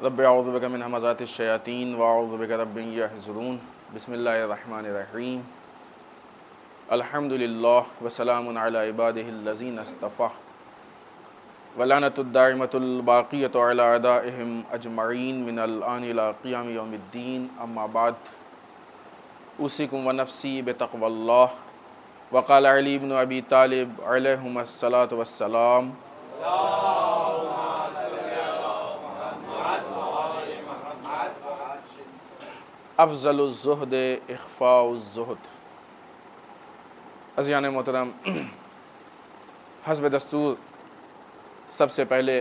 رب اعوذ بک من همزات الشیاطین واعوذ بک رب ان یحضرون۔ بسم اللہ الرحمن الرحیم۔ الحمد للہ وسلام علی عبادہ الذین اصطفیٰ ولعنۃ الدائمۃ الباقیۃ علی اعدائہم اجمعین من الآن الی قیام یوم الدین، اما بعد، اوصیکم ونفسی بتقوی اللہ۔ وقال علی بن ابی طالب علیہم الصلاۃ والسلام، افضل الزہد اخفاء الزہد۔ عزیزان محترم، حسب دستور سب سے پہلے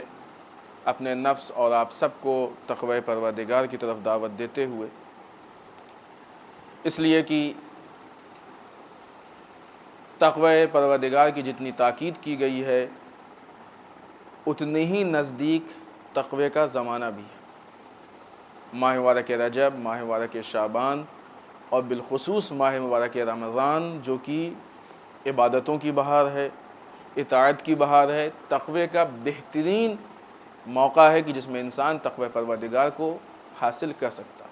اپنے نفس اور آپ سب کو تقوی پروردگار کی طرف دعوت دیتے ہوئے، اس لیے کہ تقوی پروردگار کی جتنی تاکید کی گئی ہے اتنی ہی نزدیک تقوی کا زمانہ بھی ہے۔ ماہ مبارک رجب، ماہ مبارک شعبان اور بالخصوص ماہ مبارک رمضان، جو کہ عبادتوں کی بہار ہے، اطاعت کی بہار ہے، تقوی کا بہترین موقع ہے کہ جس میں انسان تقوی پروردگار کو حاصل کر سکتا ہے۔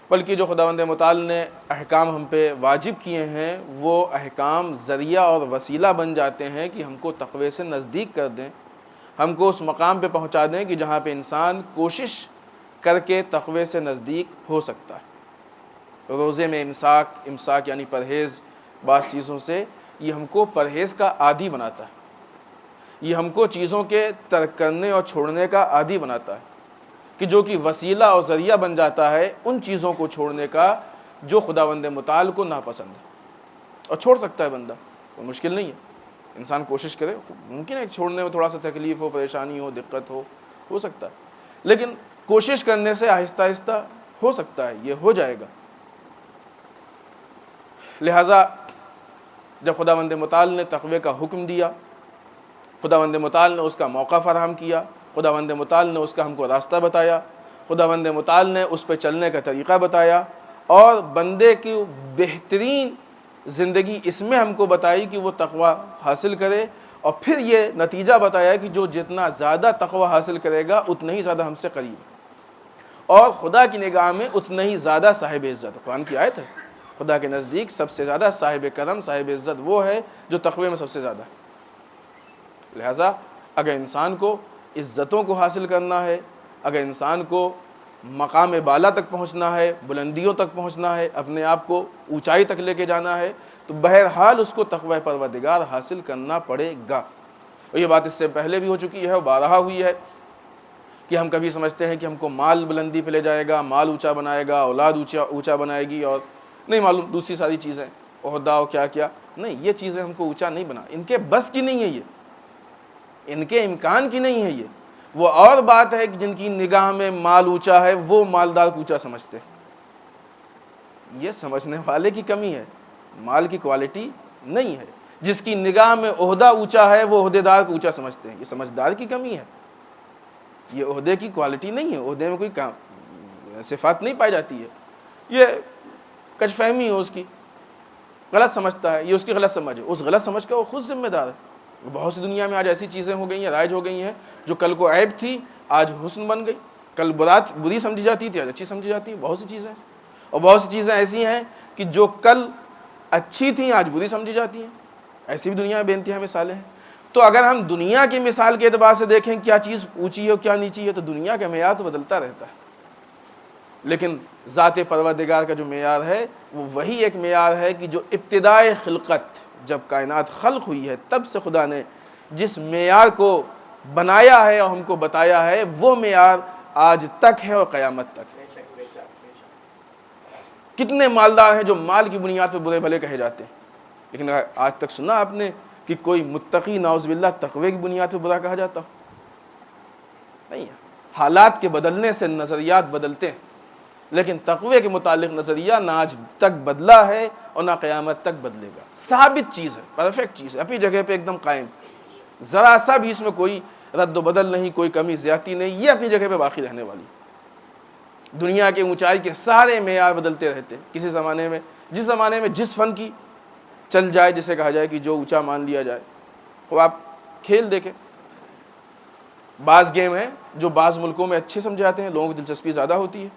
بلکہ جو خداوند متعال نے احکام ہم پہ واجب کیے ہیں، وہ احکام ذریعہ اور وسیلہ بن جاتے ہیں کہ ہم کو تقوی سے نزدیک کر دیں، ہم کو اس مقام پہ پہنچا دیں کہ جہاں پہ انسان کوشش کر کے تقوی سے نزدیک ہو سکتا ہے۔ روزے میں امساک یعنی پرہیز بعض چیزوں سے، یہ ہم کو پرہیز کا عادی بناتا ہے، یہ ہم کو چیزوں کے ترک کرنے اور چھوڑنے کا عادی بناتا ہے، کہ جو کہ وسیلہ اور ذریعہ بن جاتا ہے ان چیزوں کو چھوڑنے کا جو خداوند متعال کو ناپسند ہے۔ اور چھوڑ سکتا ہے بندہ، کوئی مشکل نہیں ہے، انسان کوشش کرے، ممکن ہے چھوڑنے میں تھوڑا سا تکلیف ہو، پریشانی ہو، دقت ہو سکتا ہے، لیکن کوشش کرنے سے آہستہ آہستہ ہو سکتا ہے، یہ ہو جائے گا۔ لہٰذا جب خداوند متعال نے تقوی کا حکم دیا، خداوند متعال نے اس کا موقع فراہم کیا، خداوند متعال نے اس کا ہم کو راستہ بتایا، خداوند متعال نے اس پہ چلنے کا طریقہ بتایا، اور بندے کی بہترین زندگی اس میں ہم کو بتائی کہ وہ تقوی حاصل کرے، اور پھر یہ نتیجہ بتایا کہ جو جتنا زیادہ تقوی حاصل کرے گا اتنا ہی زیادہ ہم سے قریب ہے، اور خدا کی نگاہ میں اتنا ہی زیادہ صاحب عزت۔ قرآن کی آیت ہے، خدا کے نزدیک سب سے زیادہ صاحب کرم، صاحب عزت وہ ہے جو تقوی میں سب سے زیادہ ہے۔ لہٰذا اگر انسان کو عزتوں کو حاصل کرنا ہے، اگر انسان کو مقام بالا تک پہنچنا ہے، بلندیوں تک پہنچنا ہے، اپنے آپ کو اونچائی تک لے کے جانا ہے، تو بہرحال اس کو تقوی پروردگار حاصل کرنا پڑے گا۔ اور یہ بات اس سے پہلے بھی ہو چکی ہے اور بارہا ہوئی ہے کہ ہم کبھی سمجھتے ہیں کہ ہم کو مال بلندی پہ لے جائے گا، مال اونچا بنائے گا، اولاد اونچا بنائے گی، اور نہیں معلوم دوسری ساری چیزیں، عہدہ اور کیا نہیں، یہ چیزیں ہم کو اونچا نہیں بنا، ان کے بس کی نہیں ہے، یہ ان کے امکان کی نہیں ہے۔ یہ وہ اور بات ہے کہ جن کی نگاہ میں مال اونچا ہے وہ مالدار کو اونچا سمجھتے ہیں، یہ سمجھنے والے کی کمی ہے، مال کی کوالٹی نہیں ہے۔ جس کی نگاہ میں عہدہ اونچا ہے وہ عہدیدار کو اونچا سمجھتے ہیں، یہ سمجھدار کی کمی ہے، یہ عہدے کی کوالٹی نہیں ہے، عہدے میں کوئی صفات نہیں پائی جاتی ہے، یہ کج فہمی ہے اس کی، غلط سمجھتا ہے، یہ اس کی غلط سمجھ ہے، اس غلط سمجھ کا وہ خود ذمہ دار ہے۔ بہت سی دنیا میں آج ایسی چیزیں ہو گئی ہیں، رائج ہو گئی ہیں، جو کل کو عیب تھی آج حسن بن گئی، کل بری سمجھی جاتی تھی آج اچھی سمجھی جاتی ہیں، بہت سی چیزیں، اور بہت سی چیزیں ایسی ہیں کہ جو کل اچھی تھیں آج بری سمجھی جاتی ہیں، ایسی بھی دنیا میں بے انتہا مثالیں ہیں۔ تو اگر ہم دنیا کی مثال کے اعتبار سے دیکھیں کیا چیز اونچی ہے اور کیا نیچی ہے، تو دنیا کا معیار تو بدلتا رہتا ہے، لیکن ذات پروردگار کا جو معیار ہے وہ وہی ایک معیار ہے کہ جو ابتدائے خلقت، جب کائنات خلق ہوئی ہے تب سے خدا نے جس معیار کو بنایا ہے اور ہم کو بتایا ہے، وہ معیار آج تک ہے اور قیامت تک ہے۔ کتنے مالدار ہیں جو مال کی بنیاد پہ برے بھلے کہے جاتے ہیں، لیکن آج تک سنا آپ نے کہ کوئی متقی نعوذ باللہ تقوی کی بنیاد پہ برا کہا جاتا؟ نہیں ہے۔ حالات کے بدلنے سے نظریات بدلتے ہیں، لیکن تقوی کے متعلق نظریہ نہ آج تک بدلا ہے اور نہ قیامت تک بدلے گا، ثابت چیز ہے، پرفیکٹ چیز ہے، اپنی جگہ پہ ایک دم قائم، ذرا سا بھی اس میں کوئی رد و بدل نہیں، کوئی کمی زیادتی نہیں، یہ اپنی جگہ پہ باقی رہنے والی۔ دنیا کے اونچائی کے سارے معیار بدلتے رہتے، کسی زمانے میں جس زمانے میں جس فن کی چل جائے، جسے کہا جائے کہ جو اونچا مان لیا جائے، وہ آپ کھیل دیکھیں، بعض گیم ہیں جو بعض ملکوں میں اچھے سمجھے جاتے ہیں، لوگوں کی دلچسپی زیادہ ہوتی ہے،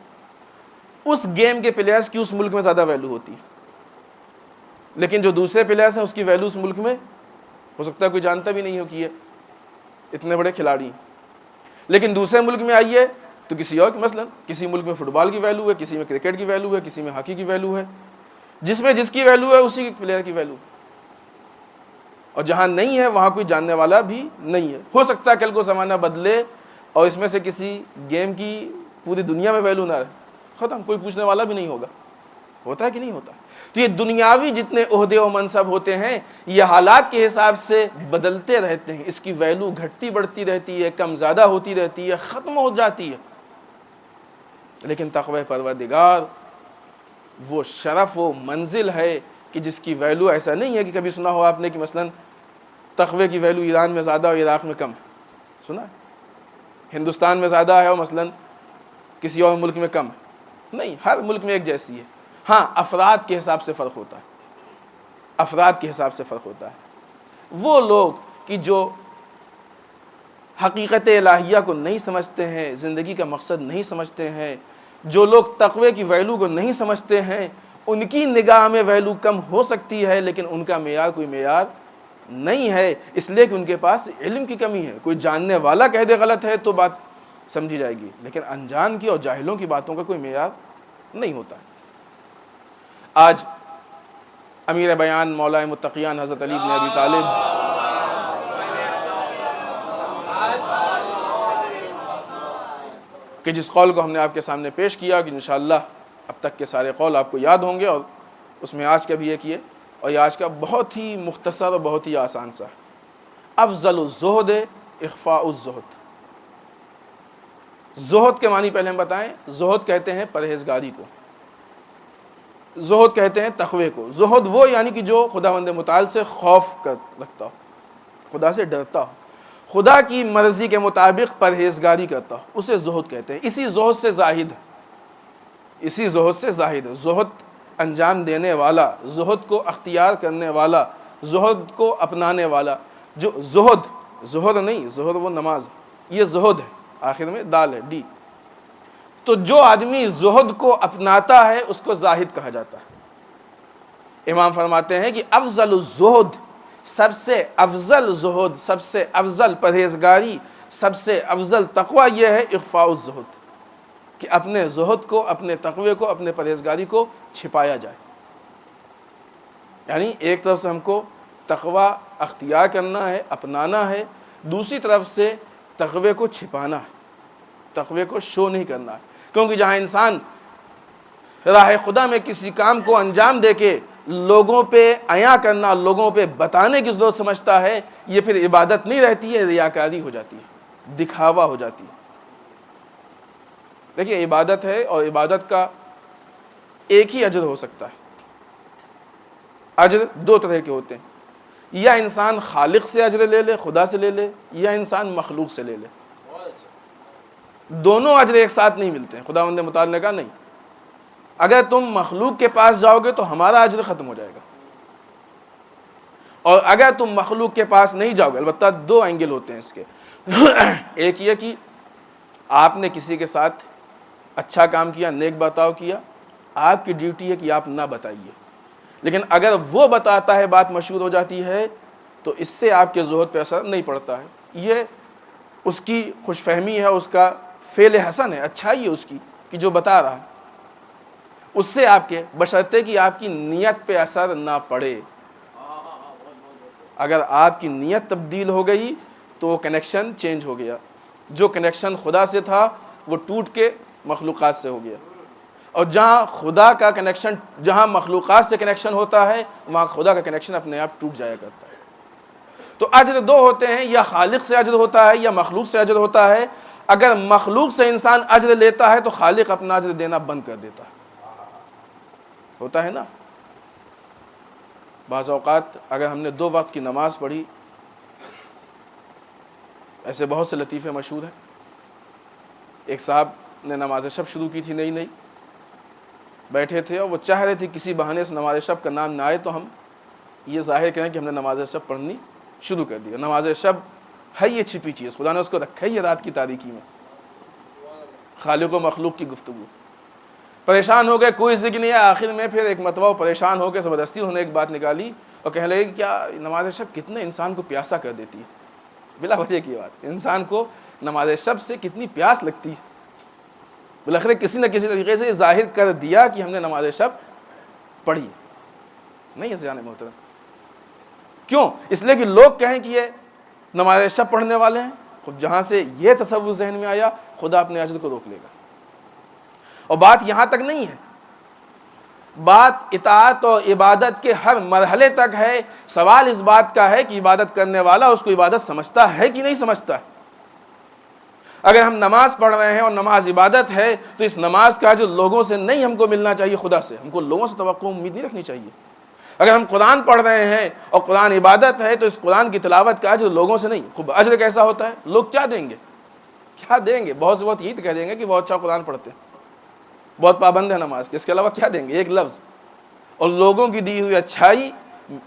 اس گیم کے پلیئرز کی اس ملک میں زیادہ ویلیو ہوتی ہے، لیکن جو دوسرے پلیئرز ہیں اس کی ویلیو اس ملک میں ہو سکتا ہے کوئی جانتا بھی نہیں ہو کہ یہ اتنے بڑے کھلاڑی ہیں، لیکن دوسرے ملک میں آئیے تو کسی اور کی، مثلا کسی ملک میں فٹ بال کی ویلیو ہے، کسی میں کرکٹ کی ویلیو ہے، کسی میں ہاکی کی ویلیو ہے، جس میں جس کی ویلیو ہے اسی کی پلیئر کی ویلیو، اور جہاں نہیں ہے وہاں کوئی جاننے والا بھی نہیں ہے۔ ہو سکتا ہے کل کو زمانہ بدلے اور اس میں سے کسی گیم کی پوری دنیا میں ویلیو نہ رہے، ختم، کوئی پوچھنے والا بھی نہیں ہوگا۔ ہوتا ہے کہ نہیں ہوتا؟ تو یہ دنیاوی جتنے عہدے و منصب ہوتے ہیں یہ حالات کے حساب سے بدلتے رہتے ہیں، اس کی ویلیو گھٹتی بڑھتی رہتی ہے، کم زیادہ ہوتی رہتی ہے، ختم ہو جاتی ہے، لیکن تقوی پروردگار وہ شرف و منزل ہے کہ جس کی ویلیو ایسا نہیں ہے کہ کبھی سنا ہو آپ نے کہ مثلا تقوی کی ویلیو ایران میں زیادہ اور عراق میں کم ہے، سنا ہے؟ ہندوستان میں زیادہ ہے اور مثلا کسی اور ملک میں کم ہے، نہیں، ہر ملک میں ایک جیسی ہے۔ ہاں افراد کے حساب سے فرق ہوتا ہے، افراد کے حساب سے فرق ہوتا ہے۔ وہ لوگ کہ جو حقیقت الہیہ کو نہیں سمجھتے ہیں، زندگی کا مقصد نہیں سمجھتے ہیں، جو لوگ تقوی کی ویلیو کو نہیں سمجھتے ہیں، ان کی نگاہ میں ویلیو کم ہو سکتی ہے، لیکن ان کا معیار کوئی معیار نہیں ہے، اس لیے کہ ان کے پاس علم کی کمی ہے۔ کوئی جاننے والا کہہ دے غلط ہے تو بات سمجھی جائے گی، لیکن انجان کی اور جاہلوں کی باتوں کا کوئی معیار نہیں ہوتا ہے۔ آج امیر بیان مولا متقیان حضرت علی بن ابی طالب کہ جس قول کو ہم نے آپ کے سامنے پیش کیا کہ انشاءاللہ اب تک کے سارے قول آپ کو یاد ہوں گے، اور اس میں آج کا بھی ایک یہ، اور یہ آج کا بہت ہی مختصر اور بہت ہی آسان سا، افضل الزہد اخفاء الزہد۔ زہد کے معنی پہلے ہم بتائیں۔ زہد کہتے ہیں پرہیزگاری کو، زہد کہتے ہیں تقوی کو۔ زہد وہ یعنی کہ جو خداوند متعال سے خوف رکھتا ہو، خدا سے ڈرتا ہو، خدا کی مرضی کے مطابق پرہیزگاری کرتا ہو، اسے زہد کہتے ہیں۔ اسی زہد سے زاہد، اسی زہد سے زاہد، زہد انجام دینے والا، زہد کو اختیار کرنے والا، زہد کو اپنانے والا۔ جو زہد، زہد نہیں، زہد وہ نماز، یہ زہد ہے، آخر میں دال ہے، ڈی۔ تو جو آدمی زہد کو اپناتا ہے اس کو زاہد کہا جاتا ہے۔ امام فرماتے ہیں کہ افضل الزہد، سب سے افضل زہد، سب سے افضل پرہیزگاری، سب سے افضل تقوی یہ ہے اخفاء الزہد، کہ اپنے زہد کو، اپنے تقوی کو، اپنے پرہیزگاری کو چھپایا جائے۔ یعنی ایک طرف سے ہم کو تقوی اختیار کرنا ہے، اپنانا ہے، دوسری طرف سے تقوی کو چھپانا ہے، تقوی کو شو نہیں کرنا ہے، کیونکہ جہاں انسان راہ خدا میں کسی کام کو انجام دے کے لوگوں پہ عیاں کرنا، لوگوں پہ بتانے کی ضرورت سمجھتا ہے، یہ پھر عبادت نہیں رہتی ہے، ریاکاری ہو جاتی ہے، دکھاوا ہو جاتی ہے۔ دیکھیے عبادت ہے، اور عبادت کا ایک ہی اجر ہو سکتا ہے۔ اجر دو طرح کے ہوتے ہیں، یا انسان خالق سے اجر لے لے، خدا سے لے لے، یا انسان مخلوق سے لے لے۔ دونوں اجر ایک ساتھ نہیں ملتے ہیں۔ خداوند متعال نے کہا نہیں، اگر تم مخلوق کے پاس جاؤ گے تو ہمارا اجر ختم ہو جائے گا، اور اگر تم مخلوق کے پاس نہیں جاؤ گے، البتہ دو اینگل ہوتے ہیں اس کے۔ ایک یہ کہ آپ نے کسی کے ساتھ اچھا کام کیا، نیک برتاؤ کیا، آپ کی ڈیوٹی ہے کہ آپ نہ بتائیے، لیکن اگر وہ بتاتا ہے، بات مشہور ہو جاتی ہے، تو اس سے آپ کے زہد پہ اثر نہیں پڑتا ہے۔ یہ اس کی خوش فہمی ہے، اس کا فعل حسن ہے، اچھائی ہے اس کی کہ جو بتا رہا ہے، اس سے آپ کے بشرطے کہ آپ کی نیت پہ اثر نہ پڑے۔ اگر آپ کی نیت تبدیل ہو گئی تو وہ کنیکشن چینج ہو گیا، جو کنیکشن خدا سے تھا وہ ٹوٹ کے مخلوقات سے ہو گیا، اور جہاں خدا کا کنیکشن، جہاں مخلوقات سے کنیکشن ہوتا ہے وہاں خدا کا کنیکشن اپنے آپ ٹوٹ جایا کرتا ہے۔ تو اجر دو ہوتے ہیں، یا خالق سے اجر ہوتا ہے یا مخلوق سے اجر ہوتا ہے۔ اگر مخلوق سے انسان اجر لیتا ہے تو خالق اپنا اجر دینا بند کر دیتا ہے، ہوتا ہے نا۔ بعض اوقات اگر ہم نے 2 وقت کی نماز پڑھی، ایسے بہت سے لطیفے مشہور ہیں۔ ایک صاحب نے نماز شب شروع کی تھی، نئی بیٹھے تھے، اور وہ چاہ رہے تھے کسی بہانے سے نماز شب کا نام نہ آئے تو ہم یہ ظاہر کریں کہ ہم نے نماز شب پڑھنی شروع کر دی۔ نماز شب ہے یہ چھپی چیز، خدا نے اس کو رکھا ہے یہ رات کی تاریکی میں، خالق و مخلوق کی گفتگو۔ پریشان ہو گئے، کوئی ذکر نہیں ہے، آخر میں پھر ایک مرتبہ پریشان ہو کے زبردستی انہوں نے ایک بات نکالی اور کہنے لگے کیا نماز شب کتنے انسان کو پیاسا کر دیتی ہے، بلا وجہ کی بات، انسان کو نماز شب سے کتنی پیاس لگتی ہے۔ بالآخر کسی نہ کسی طریقے سے ظاہر کر دیا کہ ہم نے نماز شب پڑھی نہیں ہے عزیزان محترم۔ کیوں؟ اس لیے کہ لوگ کہیں کہ یہ نماز شب پڑھنے والے ہیں، خود جہاں سے یہ تصور ذہن میں آیا خدا اپنے اجر کو روک لے گا۔ اور بات یہاں تک نہیں ہے، بات اطاعت اور عبادت کے ہر مرحلے تک ہے۔ سوال اس بات کا ہے کہ عبادت کرنے والا اس کو عبادت سمجھتا ہے کہ نہیں سمجھتا ہے۔ اگر ہم نماز پڑھ رہے ہیں اور نماز عبادت ہے تو اس نماز کا جو لوگوں سے نہیں ہم کو ملنا چاہیے، خدا سے، ہم کو لوگوں سے توقع امید نہیں رکھنی چاہیے۔ اگر ہم قرآن پڑھ رہے ہیں اور قرآن عبادت ہے تو اس قرآن کی تلاوت کا اجر لوگوں سے نہیں۔ خوب اجر کیسا ہوتا ہے؟ لوگ کیا دیں گے؟ کیا دیں گے؟ بہت سے بہت یہی تو کہہ دیں گے کہ بہت اچھا قرآن پڑھتے ہیں، بہت پابند ہے نماز کے، اس کے علاوہ کیا دیں گے؟ ایک لفظ۔ اور لوگوں کی دی ہوئی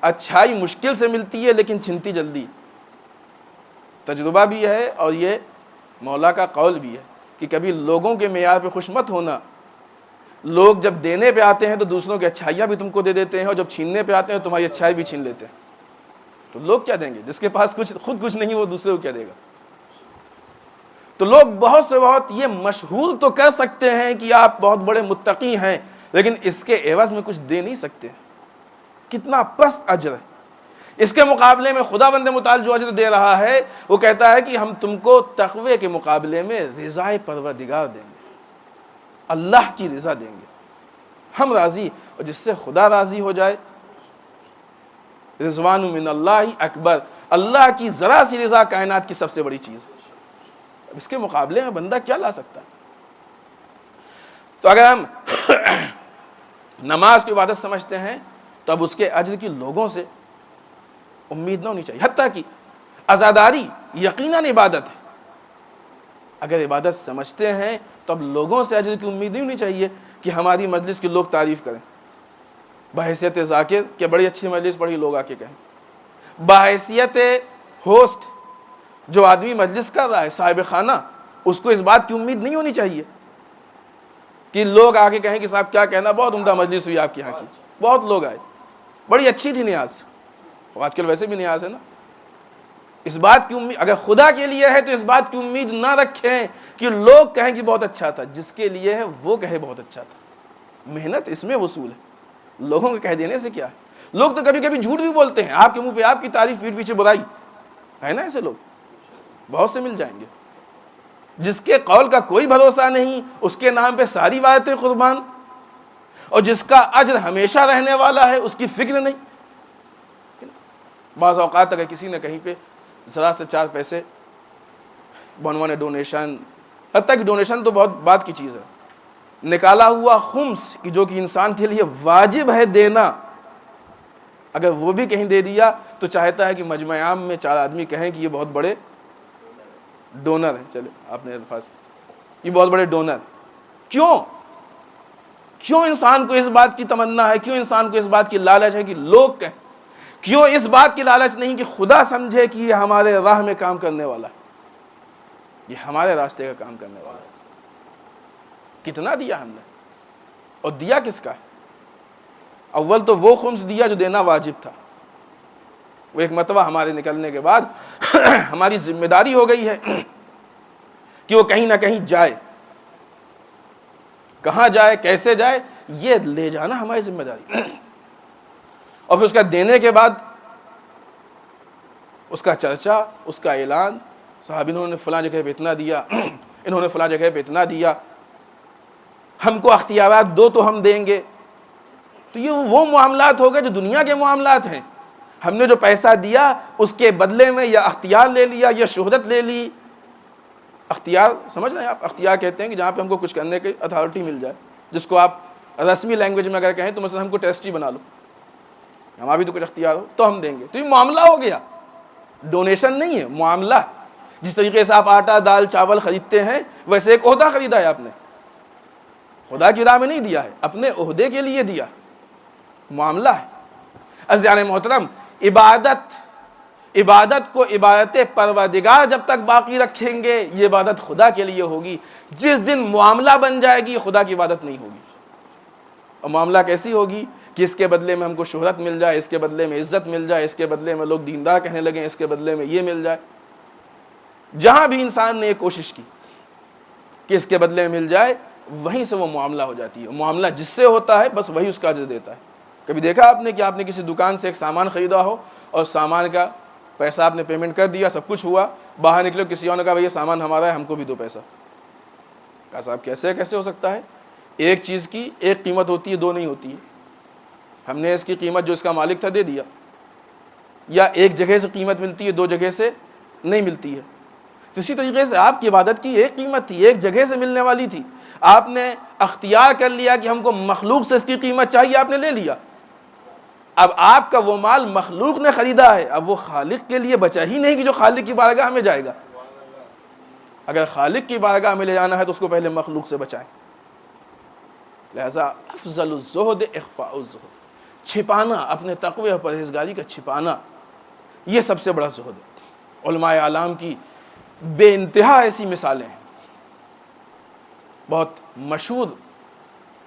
اچھائی مشکل سے ملتی ہے لیکن چھنتی جلدی۔ تجربہ بھی ہے اور یہ مولا کا قول بھی ہے کہ کبھی لوگوں کے معیار پہ خوش مت ہونا۔ لوگ جب دینے پہ آتے ہیں تو دوسروں کی اچھائیاں بھی تم کو دے دیتے ہیں، اور جب چھیننے پہ آتے ہیں تمہاری اچھائی بھی چھین لیتے ہیں۔ تو لوگ کیا دیں گے؟ جس کے پاس خود کچھ نہیں وہ دوسرے کو کیا دے گا؟ تو لوگ بہت سے بہت یہ مشہور تو کر سکتے ہیں کہ آپ بہت بڑے متقی ہیں، لیکن اس کے عوض میں کچھ دے نہیں سکتے۔ کتنا پست اجر ہے۔ اس کے مقابلے میں خداوند متعال جو اجر دے رہا ہے وہ کہتا ہے کہ ہم تم کو تقوی کے مقابلے میں رضائے پروردگار دیں گے، اللہ کی رضا دیں گے۔ ہم راضی، اور جس سے خدا راضی ہو جائے، رضوان من اللہ اکبر، اللہ کی ذرا سی رضا کائنات کی سب سے بڑی چیز ہے۔ اب اس کے مقابلے میں بندہ کیا لا سکتا ہے؟ تو اگر ہم نماز کو عبادت سمجھتے ہیں تو اب اس کے اجر کی لوگوں سے امید نہ ہونی چاہیے۔ حتیٰ کہ عزاداری یقیناً عبادت ہے، اگر عبادت سمجھتے ہیں تو اب لوگوں سے اجر کی امید نہیں ہونی چاہیے کہ ہماری مجلس کے لوگ تعریف کریں بحیثیت ذاکر کہ بڑی اچھی مجلس پڑھی، لوگ آ کے کہیں۔ بحیثیت ہوسٹ جو آدمی مجلس کر رہا ہے، صاحب خانہ، اس کو اس بات کی امید نہیں ہونی چاہیے کہ لوگ آ کے کہیں کہ صاحب کیا کہنا، بہت عمدہ مجلس ہوئی آپ کے یہاں کی، بہت لوگ آئے، بڑی اچھی تھی نیاز۔ آج کل ویسے بھی نیاز ہے نا۔ اس بات کی امید اگر خدا کے لیے ہے تو اس بات کی امید نہ رکھیں کہ لوگ کہیں کہ بہت اچھا تھا۔ جس کے لیے ہے وہ کہے بہت اچھا تھا۔ محنت اس میں وصول ہے، لوگوں کو کہہ دینے سے کیا ہے؟ لوگ تو کبھی کبھی جھوٹ بھی بولتے ہیں، آپ کے منہ پہ آپ کی تعریف، پیٹھ پیچھے برائی ہے نا۔ ایسے لوگ بہت سے مل جائیں گے، جس کے قول کا کوئی بھروسہ نہیں، اس کے نام پہ ساری باتیں قربان، اور جس کا اجر ہمیشہ رہنے والا ہے اس کی فکر نہیں۔ بعض اوقات اگر کسی نے کہیں پہ ذرا سے 4 پیسے بنوانے، ڈونیشن، حتیٰ کہ ڈونیشن تو بہت بات کی چیز ہے، نکالا ہوا خمس کی جو کہ انسان کے لیے واجب ہے دینا، اگر وہ بھی کہیں دے دیا تو چاہتا ہے کہ مجمع عام میں 4 آدمی کہیں کہ یہ بہت بڑے ڈونر ہیں۔ چلے آپ نے الفاظ، یہ بہت بڑے ڈونر۔ کیوں انسان کو اس بات کی تمنا ہے، کیوں انسان کو اس بات کی لالچ ہے کہ لوگ کہیں؟ کیوں اس بات کی لالچ نہیں کہ خدا سمجھے کہ یہ ہمارے راہ میں کام کرنے والا ہے، یہ ہمارے راستے کا کام کرنے والا ہے؟ کتنا دیا ہم نے، اور دیا کس کا ہے؟ اول تو وہ خمس دیا جو دینا واجب تھا، وہ ایک مرتبہ ہمارے نکلنے کے بعد ہماری ذمہ داری ہو گئی ہے کہ وہ کہیں نہ کہیں جائے۔ کہاں جائے، کیسے جائے، یہ لے جانا ہماری ذمہ داری۔ اور پھر اس کا دینے کے بعد اس کا چرچا، اس کا اعلان، صاحب انہوں نے فلاں جگہ پہ اتنا دیا، انہوں نے فلاں جگہ پہ اتنا دیا، ہم کو اختیارات دو تو ہم دیں گے۔ تو یہ وہ معاملات ہو گئے جو دنیا کے معاملات ہیں۔ ہم نے جو پیسہ دیا اس کے بدلے میں یا اختیار لے لیا یا شہرت لے لی۔ اختیار سمجھ رہے ہیں آپ؟ اختیار کہتے ہیں کہ جہاں پہ ہم کو کچھ کرنے کی اتھارٹی مل جائے، جس کو آپ رسمی لینگویج میں اگر کہیں تو مثلا ہم کو ٹیسٹی بنا لو، ہمارا بھی تو کچھ اختیار ہو تو ہم دیں گے۔ تو یہ معاملہ ہو گیا، ڈونیشن نہیں ہے، معاملہ۔ جس طریقے سے آپ آٹا، دال، چاول خریدتے ہیں، ویسے ایک عہدہ خریدا ہے آپ نے، خدا کی راہ میں نہیں دیا ہے، اپنے عہدے کے لیے دیا، معاملہ ہے۔ عزیزان محترم، عبادت عبادت کو عبادت پروردگار جب تک باقی رکھیں گے یہ عبادت خدا کے لیے ہوگی. جس دن معاملہ بن جائے گی خدا کی عبادت نہیں ہوگی. اور معاملہ کیسی ہوگی کہ اس کے بدلے میں ہم کو شہرت مل جائے, اس کے بدلے میں عزت مل جائے, اس کے بدلے میں لوگ دیندار کہنے لگیں, اس کے بدلے میں یہ مل جائے. جہاں بھی انسان نے یہ کوشش کی کہ اس کے بدلے میں مل جائے, وہیں سے وہ معاملہ ہو جاتی ہے. معاملہ جس سے ہوتا ہے بس وہی اس کا اجر دیتا ہے. کبھی دیکھا آپ نے کہ آپ نے کسی دکان سے ایک سامان خریدا ہو اور سامان کا پیسہ آپ نے پیمنٹ کر دیا, سب کچھ ہوا, باہر نکلو کسی اور نے کہا بھئی یہ سامان ہمارا ہے, ہم کو بھی دو پیسہ. کہا صاحب کیسے ہو سکتا ہے؟ ایک چیز کی ایک قیمت ہوتی ہے, دو نہیں ہوتی ہے. ہم نے اس کی قیمت جو اس کا مالک تھا دے دیا. یا ایک جگہ سے قیمت ملتی ہے, دو جگہ سے نہیں ملتی ہے. اسی طریقے سے آپ کی عبادت کی ایک قیمت تھی, ایک جگہ سے ملنے والی تھی. آپ نے اختیار کر لیا کہ ہم کو مخلوق سے اس کی قیمت چاہیے, آپ نے لے لیا. اب آپ کا وہ مال مخلوق نے خریدا ہے, اب وہ خالق کے لیے بچا ہی نہیں کہ جو خالق کی بارگاہ میں جائے گا. اگر خالق کی بارگاہ میں لے جانا ہے تو اس کو پہلے مخلوق سے بچائیں. لہذا افضل الزہد اخفاء الزہد, چھپانا, اپنے تقوی اور پرہیزگاری کا چھپانا, یہ سب سے بڑا زہد ہے. علماء اعلام کی بے انتہا ایسی مثالیں ہیں. بہت مشہور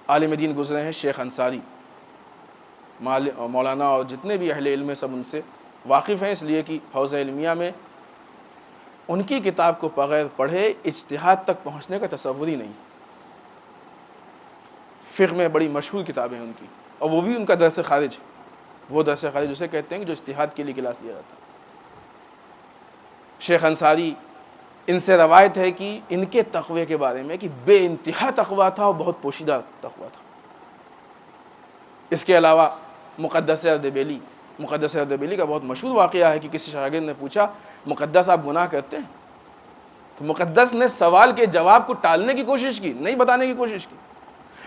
عالم دین گزرے ہیں شیخ انصاری, مولانا اور جتنے بھی اہل علم سب ان سے واقف ہیں, اس لیے کہ حوزہ علمیہ میں ان کی کتاب کو بغیر پڑھے اجتہاد تک پہنچنے کا تصور ہی نہیں. فقہ میں بڑی مشہور کتابیں ہیں ان کی, اور وہ بھی ان کا درس خارج ہے. وہ درس خارج اسے کہتے ہیں کہ جو اجتہاد کے لیے کلاس لیا جاتا ہے. شیخ انصاری, ان سے روایت ہے کہ ان کے تقوی کے بارے میں کہ بے انتہا تقوی تھا اور بہت پوشیدہ تقوی تھا. اس کے علاوہ مقدس اردبیلی کا بہت مشہور واقعہ ہے کہ کسی شاگرد نے پوچھا مقدس آپ گناہ کرتے ہیں؟ تو مقدس نے سوال کے جواب کو ٹالنے کی کوشش کی, نہیں بتانے کی کوشش کی.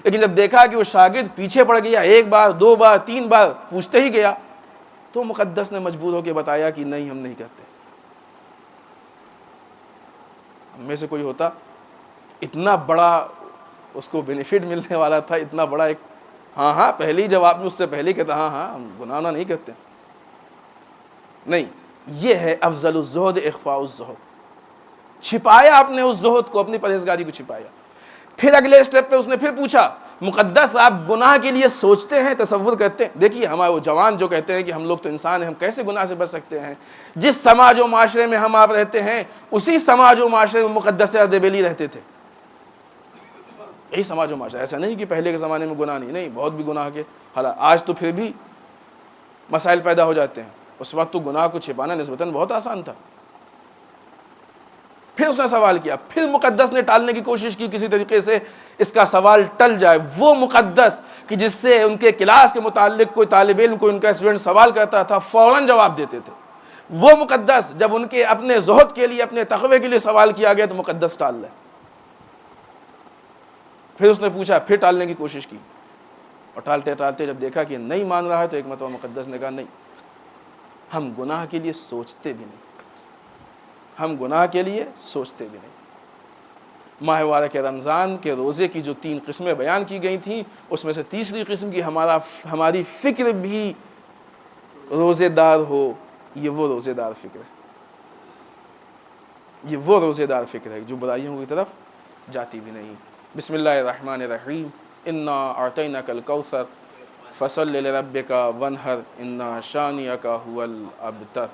لیکن جب دیکھا کہ وہ شاگرد پیچھے پڑ گیا, ایک بار, دو بار, تین بار پوچھتے ہی گیا, تو مقدس نے مجبور ہو کے بتایا کہ نہیں, ہم نہیں کرتے. ہم میں سے کوئی ہوتا, اتنا بڑا اس کو بینیفٹ ملنے والا تھا, اتنا بڑا ایک ہاں پہلی جواب میں اس سے پہلے کہتا ہاں ہم گناہ نہیں کرتے. نہیں, یہ ہے افضل الزہد اخفاء الزہد. چھپایا آپ نے اس زہد کو, اپنی پرہیزگاری کو چھپایا. پھر اگلے اسٹیپ پہ اس نے پھر پوچھا مقدس آپ گناہ کے لیے سوچتے ہیں, تصور کرتے ہیں؟ دیکھیے ہمارے وہ جوان جو کہتے ہیں کہ ہم لوگ تو انسان ہیں, ہم کیسے گناہ سے بچ سکتے ہیں؟ جس سماج و معاشرے میں ہم آپ رہتے ہیں اسی سماج و معاشرے میں مقدس اردبیلی رہتے تھے. یہی سماج و معاشرہ. ایسا نہیں کہ پہلے کے زمانے میں گناہ نہیں, بہت بھی گناہ کے حالات. آج تو پھر بھی مسائل پیدا ہو جاتے ہیں, اس وقت تو گناہ کو چھپانا نسبتاً بہت آسان تھا. پھر اس نے سوال کیا, پھر مقدس نے ٹالنے کی کوشش کی کسی طریقے سے اس کا سوال ٹل جائے. وہ مقدس کہ جس سے ان کے کلاس کے متعلق کوئی طالب علم, کوئی ان کا اسٹوڈنٹ سوال کرتا تھا فوراً جواب دیتے تھے. وہ مقدس جب ان کے اپنے زہد کے لیے, اپنے تقوی کے لیے سوال کیا گیا تو مقدس ٹال لے. پھر اس نے پوچھا, پھر ٹالنے کی کوشش کی, اور ٹالتے ٹالتے جب دیکھا کہ نہیں مان رہا ہے تو ایک مرتبہ مقدس نے کہا نہیں, ہم گناہ کے لیے سوچتے بھی نہیں, ہم گناہ کے لیے سوچتے بھی نہیں. ماہ مبارک رمضان کے روزے کی جو 3 قسمیں بیان کی گئی تھیں, اس میں سے تیسری قسم کی ہماری فکر بھی روزے دار ہو, یہ وہ روزے دار فکر ہے. یہ وہ روزے دار فکر ہے جو برائیوں کی طرف جاتی بھی نہیں. بسم اللہ الرحمن الرحیم. انا اعطیناک الکوثر فصل لربک وانحر ان شانئک هو الابتر.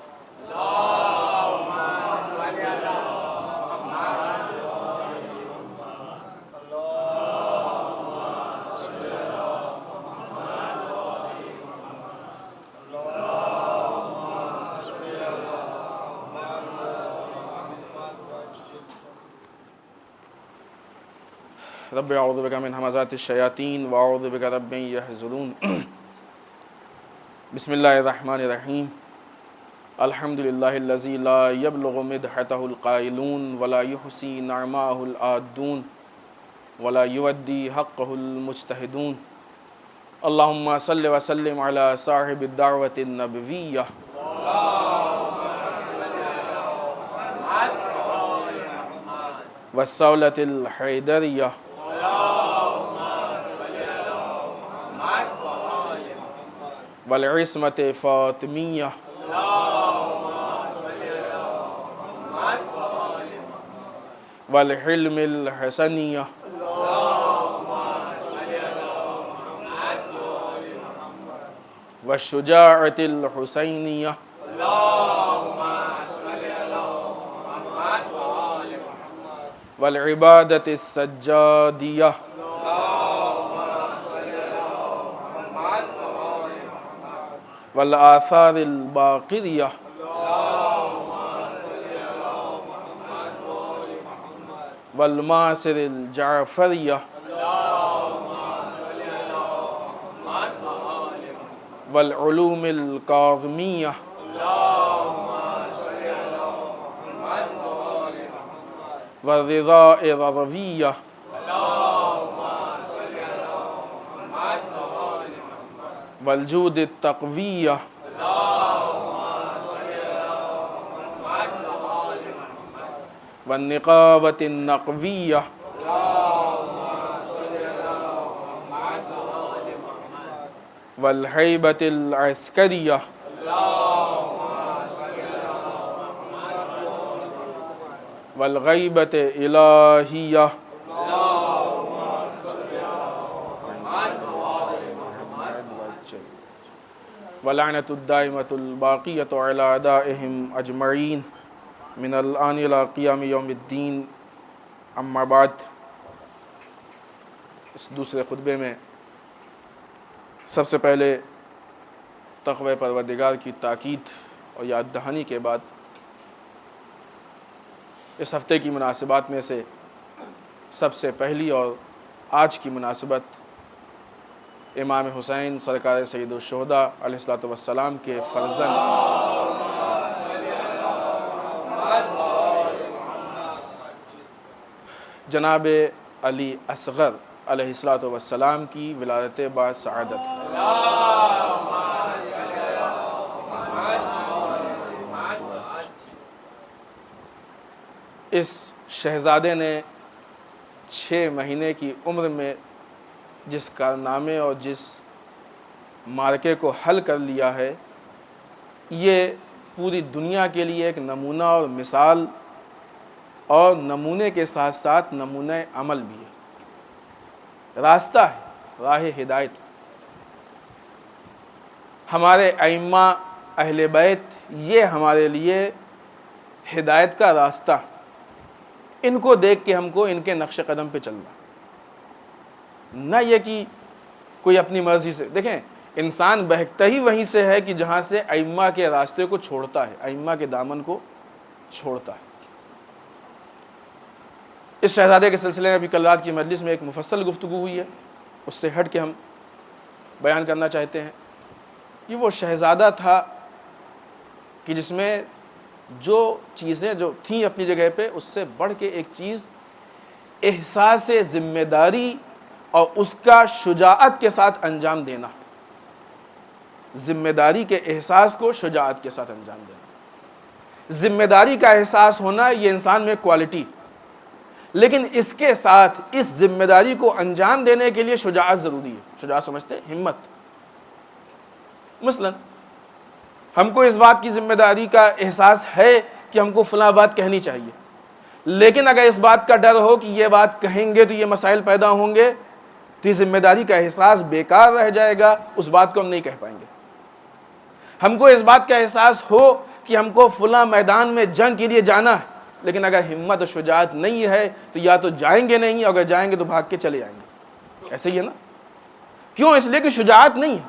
رب اعوذ بک من همزات الشیاطین واعوذ بک رب ان یحضرون. بسم اللہ الرحمن الرحیم. الحمد للہ الذی لا یبلغ مدحتہ القائلون ولا یحصی نعماہ العادون ولا یودی حقہ المجتہدون. اللہم صل وسلم علی صاحب الدعوۃ النبویہ والصولۃ الحیدریہ والعصمت فاطمیہ والحلم الحسنیہ والشجاعة الحسینیہ والعبادة السجادیہ والآثار الباقریہ والمعاصر الجعفریہ والعلوم الکاظمیہ والرضاء الرضویہ والجود التقویہ والنقاوة النقویہ والحیبة العسکریہ والغیبة الہیہ واللعنة الدائمة الباقیة علی اعدائهم اجمعین من الآن الى قیام یوم الدین. اما بعد، اس دوسرے خطبے میں سب سے پہلے تقوی پروردگار کی تاکید اور یاد دہانی کے بعد اس ہفتے کی مناسبات میں سے سب سے پہلی اور آج کی مناسبت امام حسین سرکار سید الشہداء علیہ السلام کے فرزند جناب علی اصغر علیہ السلام کی ولادت باعث سعادت ہے. اس شہزادے نے 6 مہینے کی عمر میں جس کارنامے اور جس معرکے کو حل کر لیا ہے، یہ پوری دنیا کے لیے ایک نمونہ اور مثال اور نمونے کے ساتھ ساتھ نمونہ عمل بھی ہے، راستہ ہے، راہ ہدایت. ہمارے ائمہ اہل بیت یہ ہمارے لیے ہدایت کا راستہ، ان کو دیکھ کے ہم کو ان کے نقش قدم پہ چلنا، نہ یہ کہ کوئی اپنی مرضی سے. دیکھیں، انسان بہکتا ہی وہیں سے ہے کہ جہاں سے ائمہ کے راستے کو چھوڑتا ہے، ائمہ کے دامن کو چھوڑتا ہے. اس شہزادے کے سلسلے میں ابھی کل رات کی مجلس میں ایک مفصل گفتگو ہوئی ہے، اس سے ہٹ کے ہم بیان کرنا چاہتے ہیں کہ وہ شہزادہ تھا کہ جس میں جو چیزیں جو تھیں اپنی جگہ پہ، اس سے بڑھ کے ایک چیز احساس ذمہ داری اور اس کا شجاعت کے ساتھ انجام دینا، ذمہ داری کے احساس کو شجاعت کے ساتھ انجام دینا. ذمہ داری کا احساس ہونا یہ انسان میں کوالٹی، لیکن اس کے ساتھ اس ذمہ داری کو انجام دینے کے لیے شجاعت ضروری ہے. شجاعت سمجھتے ہیں؟ ہمت. مثلا ہم کو اس بات کی ذمہ داری کا احساس ہے کہ ہم کو فلاں بات کہنی چاہیے، لیکن اگر اس بات کا ڈر ہو کہ یہ بات کہیں گے تو یہ مسائل پیدا ہوں گے تو یہ ذمہ داری کا احساس بیکار رہ جائے گا، اس بات کو ہم نہیں کہہ پائیں گے. ہم کو اس بات کا احساس ہو کہ ہم کو فلاں میدان میں جنگ کے لیے جانا ہے، لیکن اگر ہمت و شجاعت نہیں ہے تو یا تو جائیں گے نہیں، اگر جائیں گے تو بھاگ کے چلے آئیں گے. ایسے ہی ہے نا؟ کیوں؟ اس لیے کہ شجاعت نہیں ہے.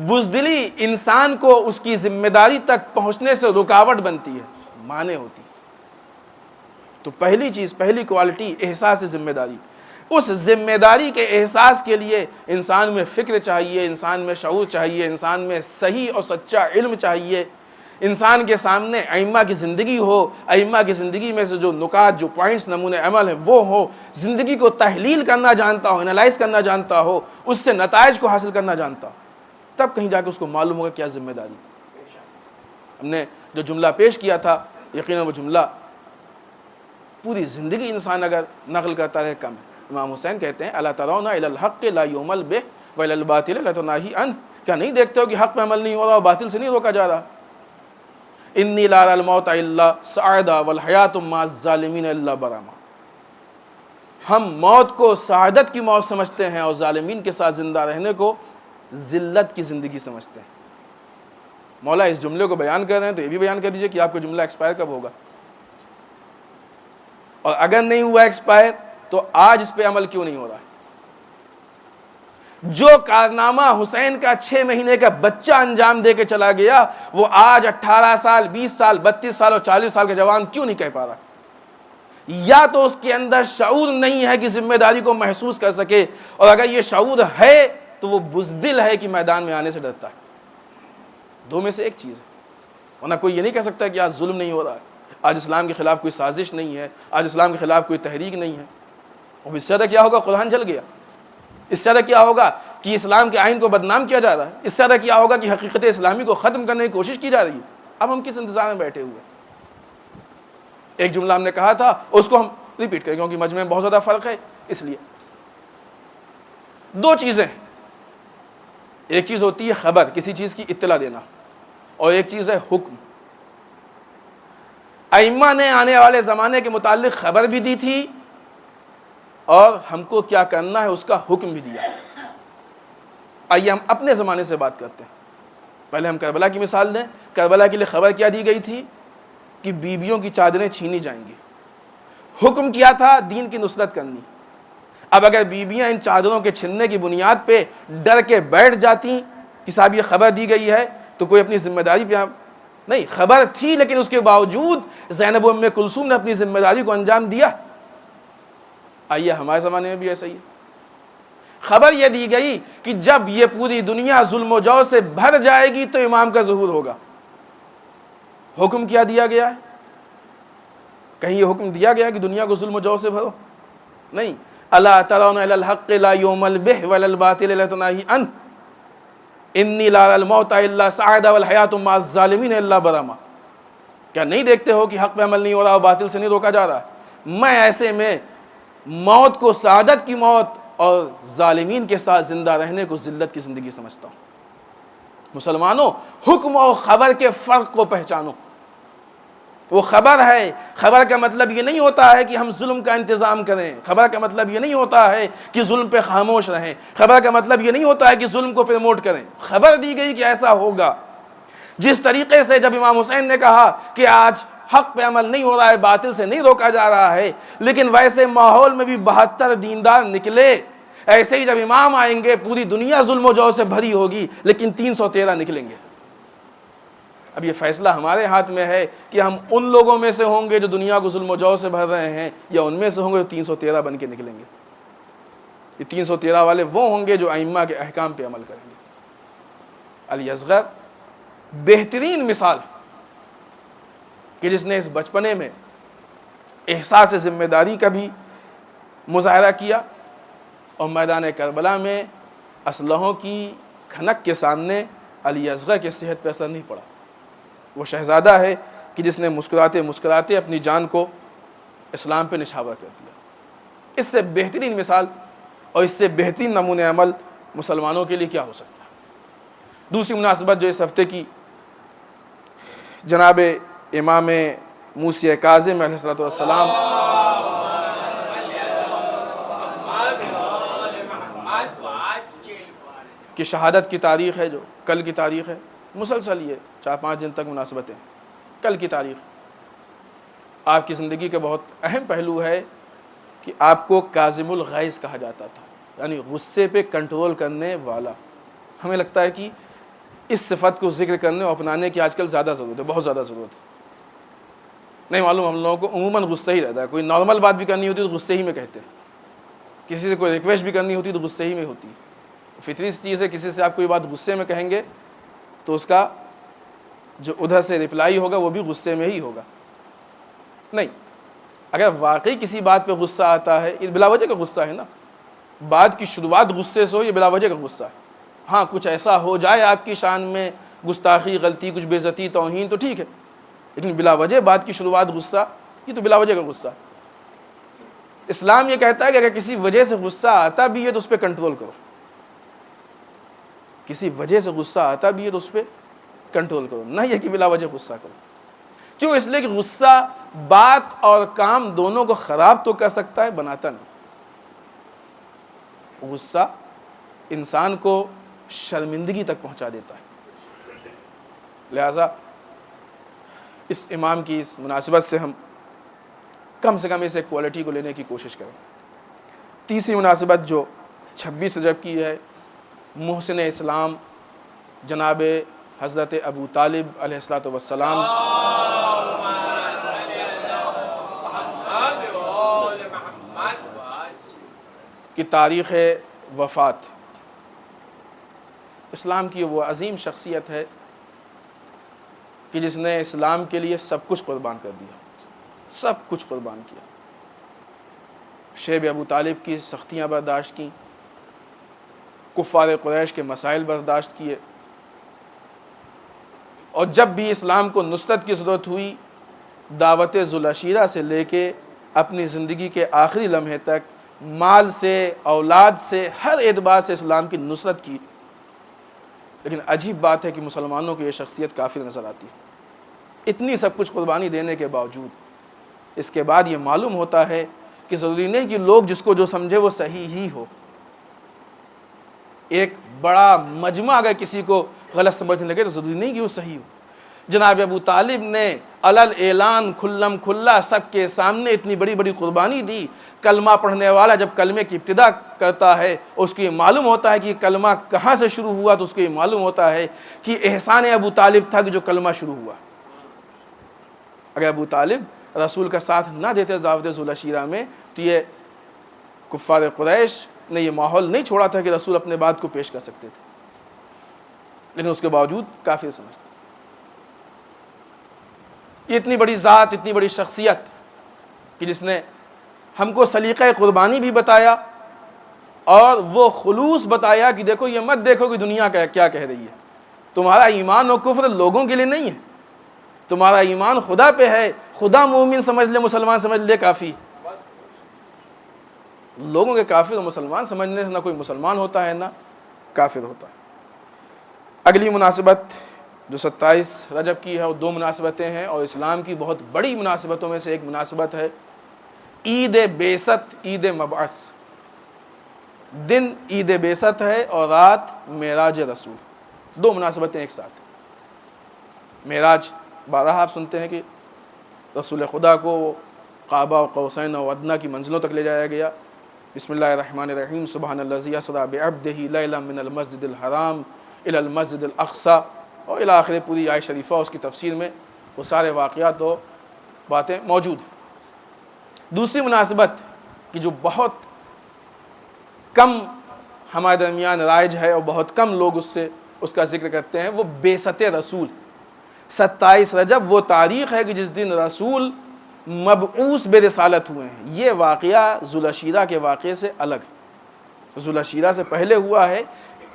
بزدلی انسان کو اس کی ذمہ داری تک پہنچنے سے رکاوٹ بنتی ہے، مانع ہوتی ہے. تو پہلی چیز، پہلی کوالٹی احساس ذمہ داری. اس ذمہ داری کے احساس کے لیے انسان میں فکر چاہیے، انسان میں شعور چاہیے، انسان میں صحیح اور سچا علم چاہیے. انسان کے سامنے ائمہ کی زندگی ہو، ائمہ کی زندگی میں سے جو نکات، جو پوائنٹس، نمونے عمل ہیں وہ ہو، زندگی کو تحلیل کرنا جانتا ہو، انالائز کرنا جانتا ہو، اس سے نتائج کو حاصل کرنا جانتا ہو، تب کہیں جا کے اس کو معلوم ہوگا کیا ذمہ داری. ہم نے جو جملہ پیش کیا تھا، یقیناً وہ جملہ پوری زندگی انسان اگر نقل کرتا رہے کم ہے. امام حسین کہتے ہیں الا ترون الی الحق لا یعمل به والی الباطل لا تناہی عنہ. کیا نہیں دیکھتے ہو کہ حق پہ عمل نہیں ہو رہا اور باطل سے نہیں روکا جا رہا؟ انی لا ارى الموت الا سعدا والحیات مع الظالمین الا براما. ہم موت کو سعادت کی موت سمجھتے ہیں اور ظالمین کے ساتھ زندہ رہنے کو ذلت کی زندگی سمجھتے ہیں۔ مولا اس جملے کو بیان کر رہے ہیں تو یہ بھی بیان کر دیجئے کہ آپ کا جملہ ایکسپائر کب ہوگا، اور اگر نہیں ہوا ایکسپائر تو آج اس پہ عمل کیوں نہیں ہو رہا ہے؟ جو کارنامہ حسین کا 6 مہینے کا بچہ انجام دے کے چلا گیا، وہ آج 18 سال 20 سال 32 سال اور 40 سال کا جوان کیوں نہیں کہہ پا رہا؟ یا تو اس کے اندر شعور نہیں ہے کہ ذمہ داری کو محسوس کر سکے، اور اگر یہ شعور ہے تو وہ بزدل ہے کہ میدان میں آنے سے ڈرتا ہے۔ دو میں سے ایک چیز ہے، ورنہ کوئی یہ نہیں کہہ سکتا کہ آج ظلم نہیں ہو رہا ہے، آج اسلام کے خلاف کوئی سازش نہیں ہے، آج اسلام کے خلاف کوئی تحریک نہیں ہے۔ اور اس سے زیادہ کیا ہوگا؟ قرآن جل گیا۔ اس سے زیادہ کیا ہوگا کہ اسلام کے آئین کو بدنام کیا جا رہا ہے؟ اس سے زیادہ کیا ہوگا کہ حقیقت اسلامی کو ختم کرنے کی کوشش کی جا رہی ہے؟ اب ہم کس انتظار میں بیٹھے ہوئے؟ ایک جملہ ہم نے کہا تھا، اس کو ہم ریپیٹ کریں کیونکہ مجمع میں بہت زیادہ فرق ہے، اس لیے دو چیزیں، ایک چیز ہوتی ہے خبر، کسی چیز کی اطلاع دینا، اور ایک چیز ہے حکم۔ ائمہ نے آنے والے زمانے کے متعلق خبر بھی دی تھی اور ہم کو کیا کرنا ہے اس کا حکم بھی دیا۔ آئیے ہم اپنے زمانے سے بات کرتے ہیں۔ پہلے ہم کربلا کی مثال دیں۔ کربلا کے لیے خبر کیا دی گئی تھی؟ کہ بیویوں کی چادریں چھینی جائیں گی۔ حکم کیا تھا؟ دین کی نصرت کرنی۔ اب اگر بیویاں ان چادروں کے چھننے کی بنیاد پہ ڈر کے بیٹھ جاتی کہ صاحب یہ خبر دی گئی ہے تو کوئی اپنی ذمہ داری پہ نہیں، خبر تھی لیکن اس کے باوجود زینب ام کلثوم نے اپنی ذمہ داری کو انجام دیا۔ آئیے ہمارے زمانے میں بھی ایسا ہی ہے۔ خبر یہ دی گئی کہ جب یہ پوری دنیا ظلم و جور سے بھر جائے گی تو امام کا ظہور ہوگا۔ حکم کیا دیا گیا ہے؟ کہیں یہ حکم دیا گیا کہ دنیا کو ظلم و جور سے بھرو؟ نہیں۔ الا ترون الی الحق لا یعمل به ولا الباطل لا تناہی عنہ انی لا ارى الموت الا سعدا والحیات مع الظالمین الا برما۔ کیا نہیں دیکھتے ہو کہ حق پہ عمل نہیں ہو رہا اور باطل سے نہیں روکا جا رہا؟ میں ایسے میں موت کو سعادت کی موت اور ظالمین کے ساتھ زندہ رہنے کو ذلت کی زندگی سمجھتا ہوں۔ مسلمانوں، حکم اور خبر کے فرق کو پہچانو۔ وہ خبر ہے، خبر کا مطلب یہ نہیں ہوتا ہے کہ ہم ظلم کا انتظام کریں، خبر کا مطلب یہ نہیں ہوتا ہے کہ ظلم پہ خاموش رہیں، خبر کا مطلب یہ نہیں ہوتا ہے کہ ظلم کو پروموٹ کریں۔ خبر دی گئی کہ ایسا ہوگا۔ جس طریقے سے جب امام حسین نے کہا کہ آج حق پہ عمل نہیں ہو رہا ہے، باطل سے نہیں روکا جا رہا ہے، لیکن ویسے ماحول میں بھی 72 دیندار نکلے، ایسے ہی جب امام آئیں گے پوری دنیا ظلم و جور سے بھری ہوگی لیکن 313 نکلیں گے۔ اب یہ فیصلہ ہمارے ہاتھ میں ہے کہ ہم ان لوگوں میں سے ہوں گے جو دنیا کو ظلم و جور سے بھر رہے ہیں، یا ان میں سے ہوں گے جو 313 بن کے نکلیں گے۔ یہ 313 والے وہ ہوں گے جو ائمہ کے احکام پہ عمل کریں گے۔ علی اصغر بہترین مثال کہ جس نے اس بچپنے میں احساس ذمہ داری کا بھی مظاہرہ کیا اور میدان کربلا میں اسلحوں کی کھنک کے سامنے علی اصغر کے صحت پہ اثر نہیں پڑا۔ وہ شہزادہ ہے کہ جس نے مسکراتے مسکراتے اپنی جان کو اسلام پہ نچھاور کر دیا۔ اس سے بہترین مثال اور اس سے بہترین نمونہ عمل مسلمانوں کے لیے کیا ہو سکتا ہے؟ دوسری مناسبت جو اس ہفتے کی، جناب امام موسی کاظم علیہ السلام کی شہادت کی تاریخ ہے، جو کل کی تاریخ ہے، مسلسل یہ 4-5 دن تک مناسبتیں۔ کل کی تاریخ آپ کی زندگی کا بہت اہم پہلو ہے کہ آپ کو کاظم الغیظ کہا جاتا تھا، یعنی غصے پہ کنٹرول کرنے والا۔ ہمیں لگتا ہے کہ اس صفت کو ذکر کرنے اور اپنانے کی آج کل زیادہ ضرورت ہے، بہت زیادہ ضرورت ہے۔ نہیں معلوم، ہم لوگوں کو عموماً غصہ ہی رہتا ہے۔ کوئی نارمل بات بھی کرنی ہوتی ہے تو غصے ہی میں کہتے ہیں، کسی سے کوئی ریکویسٹ بھی کرنی ہوتی ہے تو غصے ہی میں ہوتی ہے۔ فطری چیز ہے، کسی سے آپ کوئی بات غصے میں کہیں گے تو اس کا جو ادھر سے رپلائی ہوگا وہ بھی غصے میں ہی ہوگا۔ نہیں، اگر واقعی کسی بات پہ غصہ آتا ہے، یہ بلا وجہ کا غصہ ہے نا، بات کی شروعات غصے سے ہو، یہ بلا وجہ کا غصہ ہے۔ ہاں کچھ ایسا ہو جائے آپ کی شان میں، گستاخی، غلطی، کچھ بے عزتی، توہین، تو ٹھیک ہے، لیکن بلا وجہ بات کی شروعات غصہ، یہ تو بلا وجہ کا غصہ ہے۔ اسلام یہ کہتا ہے کہ اگر کسی وجہ سے غصہ آتا بھی ہے تو اس پہ کنٹرول کرو، کسی وجہ سے غصہ آتا بھی ہے تو اس پہ کنٹرول کرو، نہ یہ کہ بلا وجہ غصہ کرو۔ کیوں؟ اس لیے کہ غصہ بات اور کام دونوں کو خراب تو کر سکتا ہے، بناتا نہیں۔ غصہ انسان کو شرمندگی تک پہنچا دیتا ہے۔ لہٰذا اس امام کی اس مناسبت سے ہم کم سے کم اس ایک کوالٹی کو لینے کی کوشش کریں۔ تیسری مناسبت جو 26 رجب کی ہے، محسن اسلام جناب حضرت ابو طالب علیہ السلام کی تاریخ وفات۔ اسلام کی وہ عظیم شخصیت ہے کہ جس نے اسلام کے لیے سب کچھ قربان کر دیا، سب کچھ قربان کیا۔ شیب ابو طالب کی سختیاں برداشت کیں، کفار قریش کے مسائل برداشت کیے، اور جب بھی اسلام کو نصرت کی ضرورت ہوئی، دعوت ذوالعشیرہ سے لے کے اپنی زندگی کے آخری لمحے تک مال سے، اولاد سے، ہر اعتبار سے اسلام کی نصرت کی۔ لیکن عجیب بات ہے کہ مسلمانوں کو یہ شخصیت کافر نظر آتی ہے۔ اتنی سب کچھ قربانی دینے کے باوجود اس کے بعد یہ معلوم ہوتا ہے کہ ضروری نہیں کہ لوگ جس کو جو سمجھے وہ صحیح ہی ہو۔ ایک بڑا مجمع اگر کسی کو غلط سمجھنے لگے تو ضروری نہیں کہ وہ صحیح ہو۔ جناب ابو طالب نے علل اعلان کھلم کھلا سب کے سامنے اتنی بڑی بڑی قربانی دی۔ کلمہ پڑھنے والا جب کلمے کی ابتدا کرتا ہے اس کو یہ معلوم ہوتا ہے کہ یہ کلمہ کہاں سے شروع ہوا، تو اس کو یہ معلوم ہوتا ہے کہ احسان ابو طالب تھا کہ جو کلمہ شروع ہوا۔ اگر ابو طالب رسول کا ساتھ نہ دیتے دعوت ذوالعشیرہ میں تو یہ کفار قریش نے یہ ماحول نہیں چھوڑا تھا کہ رسول اپنے بات کو پیش کر سکتے تھے، لیکن اس کے باوجود کافر سمجھتے۔ یہ اتنی بڑی ذات، اتنی بڑی شخصیت کہ جس نے ہم کو سلیقہ قربانی بھی بتایا اور وہ خلوص بتایا کہ دیکھو یہ مت دیکھو کہ دنیا کیا کہہ رہی ہے، تمہارا ایمان و کفر لوگوں کے لیے نہیں ہے، تمہارا ایمان خدا پہ ہے، خدا مومن سمجھ لے، مسلمان سمجھ لے کافی۔ لوگوں کے کافر اور مسلمان سمجھنے سے نہ کوئی مسلمان ہوتا ہے نہ کافر ہوتا ہے۔ اگلی مناسبت جو 27 رجب کی ہے وہ دو مناسبتیں ہیں، اور اسلام کی بہت بڑی مناسبتوں میں سے ایک مناسبت ہے عید بعثت، عید مبعث۔ دن عید بعثت ہے اور رات معراج رسول، دو مناسبتیں ایک ساتھ۔ معراج بارہا آپ سنتے ہیں کہ رسول خدا کو قاب قوسین و ادنیٰ کی منزلوں تک لے جایا گیا۔ بسم اللہ الرحمن الرحیم، سبحان الذی اسریٰ بعبدہ لیلا من المسجد الحرام الی المسجد الاقصی، اور الی آخر پوری آیت شریفہ اس کی تفسیر میں وہ سارے واقعات و باتیں موجود ہیں۔ دوسری مناسبت کہ جو بہت کم ہمارے درمیان رائج ہے اور بہت کم لوگ اس کا ذکر کرتے ہیں، وہ بعثت رسول۔ 27 رجب وہ تاریخ ہے کہ جس دن رسول مبعوث بے رسالت ہوئے ہیں۔ یہ واقعہ ذوالعشیرہ کے واقعے سے الگ ہے، ذوالعشیرہ سے پہلے ہوا ہے۔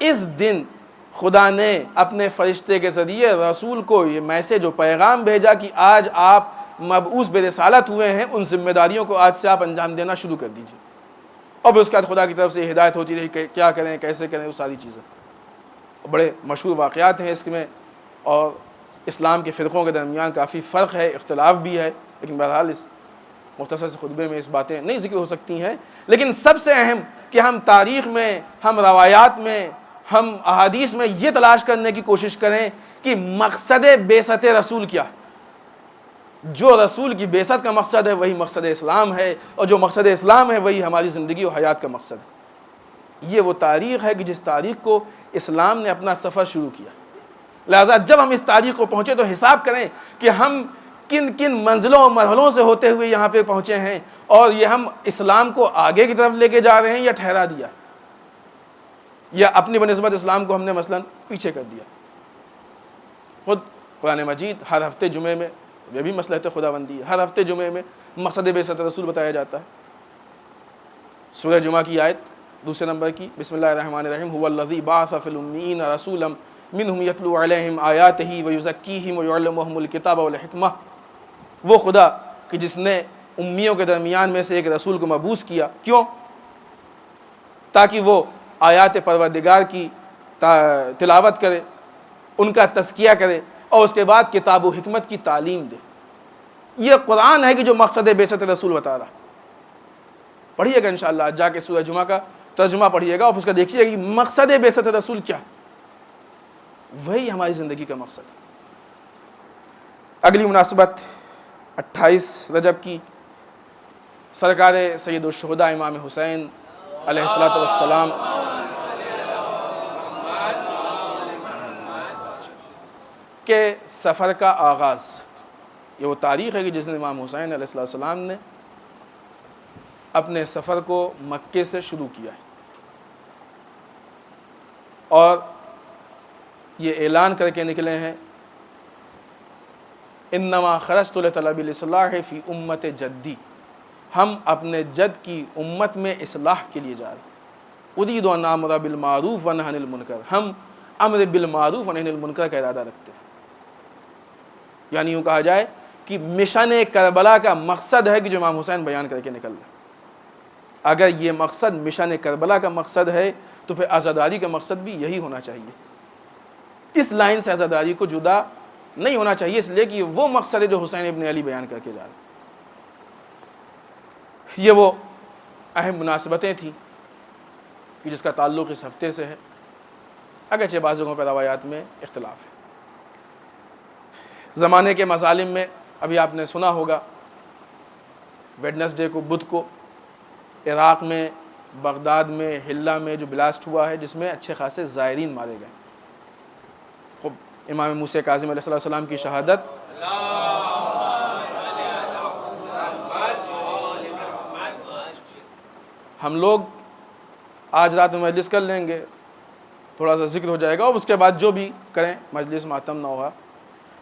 اس دن خدا نے اپنے فرشتے کے ذریعے رسول کو یہ میسیج و پیغام بھیجا کہ آج آپ مبعوث بے رسالت ہوئے ہیں، ان ذمہ داریوں کو آج سے آپ انجام دینا شروع کر دیجیے۔ اور پھر اس کے بعد خدا کی طرف سے ہدایت ہوتی رہی کہ کیا کریں، کیسے کریں، وہ ساری چیزیں۔ بڑے مشہور واقعات ہیں اس میں، اور اسلام کے فرقوں کے درمیان کافی فرق ہے، اختلاف بھی ہے، لیکن بہرحال اس مختصر سے خطبے میں اس باتیں نہیں ذکر ہو سکتی ہیں۔ لیکن سب سے اہم کہ ہم تاریخ میں، ہم روایات میں، ہم احادیث میں یہ تلاش کرنے کی کوشش کریں کہ مقصد بعثت رسول کیا ہے۔ جو رسول کی بعثت کا مقصد ہے وہی مقصد اسلام ہے، اور جو مقصد اسلام ہے وہی ہماری زندگی و حیات کا مقصد ہے۔ یہ وہ تاریخ ہے کہ جس تاریخ کو اسلام نے اپنا سفر شروع کیا۔ لہذا جب ہم اس تاریخ کو پہنچے تو حساب کریں کہ ہم کن کن منزلوں اور مرحلوں سے ہوتے ہوئے یہاں پہ پہنچے ہیں، اور یہ ہم اسلام کو آگے کی طرف لے کے جا رہے ہیں یا ٹھہرا دیا، یا اپنی بنسبت اسلام کو ہم نے مثلا پیچھے کر دیا۔ خود قرآن مجید ہر ہفتے جمعے میں، یہ بھی مصلحت خداوندی ہے، ہر ہفتے جمعے میں مقصد بعثت رسول بتایا جاتا ہے۔ سورہ جمعہ کی آیت دوسرے نمبر کی، بسم اللہ الرحمن الرحیم، هو الذی بعث فی الامیین رسولا منہم یتلو علیہم آیاتہ ویزکیہم ویعلمہم الکتاب والحکمہ۔ وہ خدا کہ جس نے امیوں کے درمیان میں سے ایک رسول کو مبعوث کیا، کیوں؟ تاکہ وہ آیات پروردگار کی تلاوت کرے، ان کا تزکیہ کرے، اور اس کے بعد کتاب و حکمت کی تعلیم دے۔ یہ قرآن ہے کہ جو مقصد بعثت رسول بتا رہا۔ پڑھیے گا انشاءاللہ، آج جا کے سورہ جمعہ کا ترجمہ پڑھیے گا اور اس کا دیکھیے کہ مقصد بعثت رسول کیا، وہی ہماری زندگی کا مقصد ہے۔ اگلی مناسبت 28 رجب کی سرکار سید الشہداء امام حسین علیہ السلام کے سفر کا آغاز، یہ وہ تاریخ ہے کہ جس نے امام حسین علیہ السلام نے اپنے سفر کو مکے سے شروع کیا ہے، اور یہ اعلان کر کے نکلے ہیں انما خرجت لطلب الاصلاح فی امت جدی، ہم اپنے جد کی امت میں اصلاح کے لیے جا رہے ہیں۔ ارید ان آمر بالمعروف ونہی عن المنکر، ہم امر بالمعروف ونہی عن المنکر کا ارادہ رکھتے ہیں۔ یعنی یوں کہا جائے کہ مشن کربلا کا مقصد ہے کہ جو امام حسین بیان کر کے نکل رہے ہیں۔ اگر یہ مقصد مشن کربلا کا مقصد ہے تو پھر عزاداری کا مقصد بھی یہی ہونا چاہیے۔ اس لائن سے عزاداری کو جدا نہیں ہونا چاہیے، اس لیے کہ وہ مقصد ہے جو حسین ابن علی بیان کر کے جا رہے ہیں۔ یہ وہ اہم مناسبتیں تھیں کہ جس کا تعلق اس ہفتے سے ہے، اگرچہ بعض جگہوں پر روایات میں اختلاف ہے۔ زمانے کے مظالم میں ابھی آپ نے سنا ہوگا ویڈنسڈے کو، بدھ کو، عراق میں، بغداد میں، حلہ میں جو بلاسٹ ہوا ہے جس میں اچھے خاصے زائرین مارے گئے۔ خب امام موسیٰ کاظم علیہ السلام کی شہادت ہم لوگ آج رات میں مجلس کر لیں گے، تھوڑا سا ذکر ہو جائے گا، اور اس کے بعد جو بھی کریں مجلس ماتم نہ ہوگا،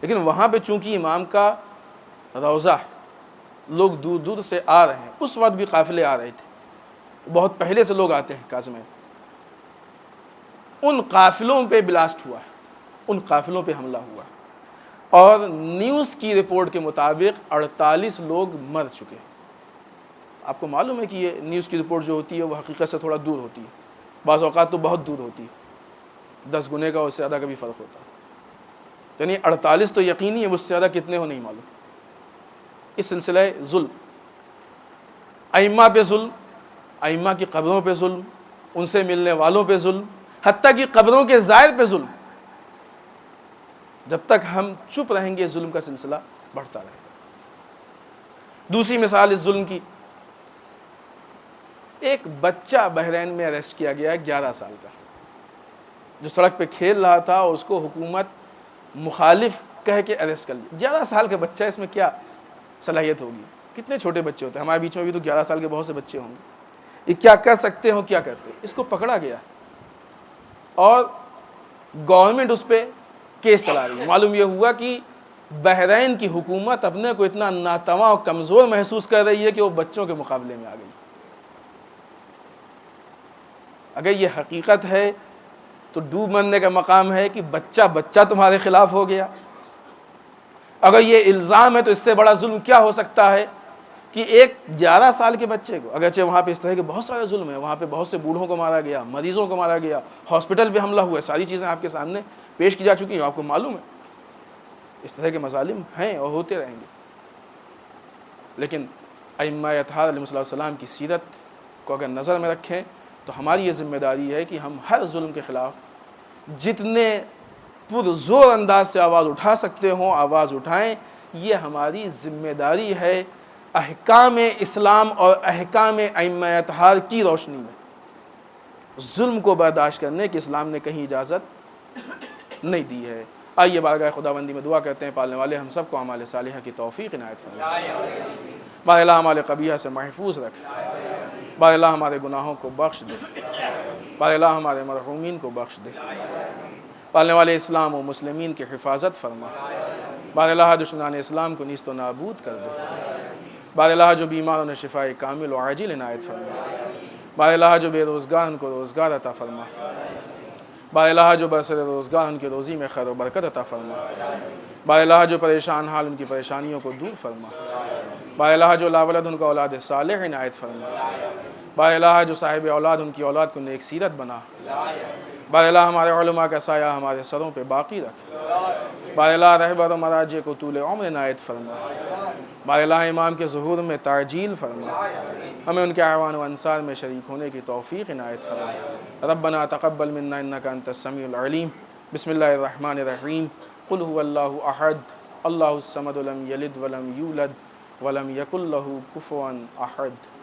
لیکن وہاں پہ چونکہ امام کا روضہ ہے، لوگ دور دور سے آ رہے ہیں، اس وقت بھی قافلے آ رہے تھے، بہت پہلے سے لوگ آتے ہیں کاظمین، ان قافلوں پہ بلاسٹ ہوا ہے، ان قافلوں پہ حملہ ہوا ہے، اور نیوز کی رپورٹ کے مطابق 48 لوگ مر چکے ہیں۔ آپ کو معلوم ہے کہ یہ نیوز کی رپورٹ جو ہوتی ہے وہ حقیقت سے تھوڑا دور ہوتی ہے، بعض اوقات تو بہت دور ہوتی ہے، 10 گنے کا اس سے زیادہ کا بھی فرق ہوتا ہے، یعنی 48 تو یقینی ہے، اس سے زیادہ کتنے ہو نہیں معلوم۔ اس سلسلہ ظلم، ائمہ پہ ظلم، ائمہ کی قبروں پہ ظلم، ان سے ملنے والوں پہ ظلم، حتیٰ کہ قبروں کے زائر پہ ظلم، جب تک ہم چپ رہیں گے ظلم کا سلسلہ بڑھتا رہے گا۔ دوسری مثال اس ظلم کی، ایک بچہ بحرین میں اریسٹ کیا گیا ہے 11 سال کا، جو سڑک پہ کھیل رہا تھا، اور اس کو حکومت مخالف کہہ کے اریسٹ کر لیا۔ 11 سال کا بچہ، اس میں کیا صلاحیت ہوگی؟ کتنے چھوٹے بچے ہوتے ہیں، ہمارے بیچ میں بھی تو 11 سال کے بہت سے بچے ہوں گے، یہ کیا کر سکتے ہوں، کیا کرتے ہیں؟ اس کو پکڑا گیا اور گورنمنٹ اس پہ کیس چلا رہی ہے۔ معلوم یہ ہوا کہ بحرین کی حکومت اپنے کو اتنا ناتواں اور کمزور محسوس کر رہی ہے کہ وہ بچوں کے مقابلے میں آ گئی۔ اگر یہ حقیقت ہے تو ڈوب مرنے کا مقام ہے کہ بچہ تمہارے خلاف ہو گیا۔ اگر یہ الزام ہے تو اس سے بڑا ظلم کیا ہو سکتا ہے کہ ایک 11 سال کے بچے کو، اگرچہ وہاں پہ اس طرح کے بہت سارے ظلم ہیں، وہاں پہ بہت سے بوڑھوں کو مارا گیا، مریضوں کو مارا گیا، ہاسپٹل پہ حملہ ہوا ہے، ساری چیزیں آپ کے سامنے پیش کی جا چکی ہیں، آپ کو معلوم ہے اس طرح کے مظالم ہیں اور ہوتے رہیں گے۔ لیکن ائمہ اطہار علیہ السلام کی سیرت کو اگر نظر میں رکھیں تو ہماری یہ ذمہ داری ہے کہ ہم ہر ظلم کے خلاف جتنے پرزور انداز سے آواز اٹھا سکتے ہوں آواز اٹھائیں۔ یہ ہماری ذمہ داری ہے احکام اسلام اور احکام ائمہ اطہار کی روشنی میں۔ ظلم کو برداشت کرنے کی اسلام نے کہیں اجازت نہیں دی ہے۔ آئیے بارگاہ خداوندی میں دعا کرتے ہیں، پالنے والے ہم سب کو اعمال صالحہ کی توفیق عنایت فرمائے۔ بار اللہ ہمارے قبیحہ سے محفوظ رکھ، بار اللہ ہمارے گناہوں کو بخش دے، بار اللہ ہمارے مرحومین کو بخش دے، پالنے والے اسلام و مسلمین کی حفاظت فرما، بار اللہ دشمنان اسلام کو نیست و نابود کر دے، بار اللہ جو بیماروں نے شفائے کامل و عاجل عنایت فرما، بار اللہ جو بے روزگار ان کو روزگار عطا فرما، بار اللہ جو برسر روزگار ان کی روزی میں خیر و برکت عطا فرما، بار اللہ جو پریشان حال ان کی پریشانیوں کو دور فرما، بار اللہ جو لا ولد ان کا اولاد صالح عنایت فرما، بار اللہ جو صاحب اولاد ان کی اولاد کو نیک سیرت بنا، بار اللہ ہمارے علماء کا سایہ ہمارے سروں پہ باقی رکھ، بار اللہ رہبر و مراجع کو طول عمر عنایت فرما، بار اللہ امام کے ظہور میں تعجیل فرما، ہمیں ان کے اعوان و انصار میں شریک ہونے کی توفیق عنایت فرما۔ ربنا تقبل منا انک انت السمیع العلیم۔ بسم اللہ الرحمن الرحیم۔ قل هو اللہ احد اللہ الصمد لم یلد ولم یولد ولم یکن لہ کفوا احد۔